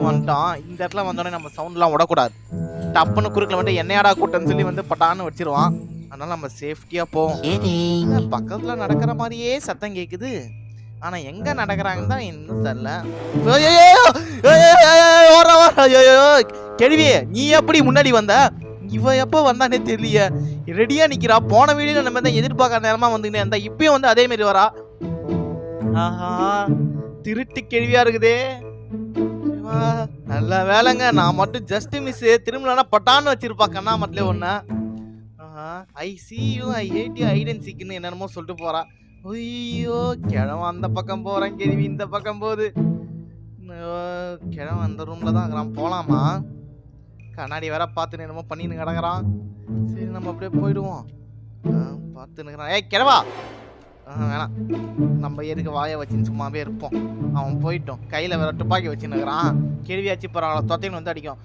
வந்துட்டோம். இந்த இடத்துல வந்தோடனே நம்ம சவுண்ட்லாம் விடக்கூடாது. டப்புன்னு குறுக்கில் வந்து என்னையாடா கூட்டம்னு சொல்லி வந்து பட்டான்னு வச்சிருவான். அதனால நம்ம சேஃப்டியா போவோம். பக்கத்துல நடக்கிற மாதிரியே சத்தம் கேக்குது. ஆனா எங்க நடக்கிறாங்கன்னு தான் இன்னும் தெரியல. கேள்வி நீ எப்படி முன்னாடி வந்த? இவ எப்ப வந்தானே தெரியலையே. ரெடியா நிக்கிறா. போன வீடியோல நம்ம தான் எதிர்பார்க்காத நேரமா வந்துக்கினே இருந்தா இப்பயும் வந்து அதே மாதிரி வரா. ஆஹா திருட்டு கேள்வியா இருக்குதே. நல்ல வேலைங்க, நான் மட்டும் ஜஸ்ட் மிஸ். திரும்பலன்னா பட்டான்னு வச்சிருப்பா கண்ணாமட்டிலே ஒண்ணு. I see you I hate you hide சீக்னு என்னென்னமோ சொல்லிட்டு போறா. ஐயோ கிழவன் அந்த பக்கம் போறேன், கேள்வி இந்த பக்கம் போகுது. கிழவன் அந்த ரூம்ல தான் இருக்கிறான். போலாமா? கண்ணாடி வேற பார்த்துன்னு என்னமோ பண்ணின்னு கிடக்குறான். சரி நம்ம அப்படியே போயிடுவோம். பார்த்து நிற்கிறான். ஏய் கிழவா, வேணாம், நம்ம எதுக்கு வாயை வச்சுன்னு சும்மாவே இருப்போம். அவன் போயிட்டோம். கையில வேற துப்பாக்கி வச்சுன்னு இருக்கிறான். கேள்வியாச்சு பரவாயில்ல, தொத்தைன்னு வந்து அடிக்கும்.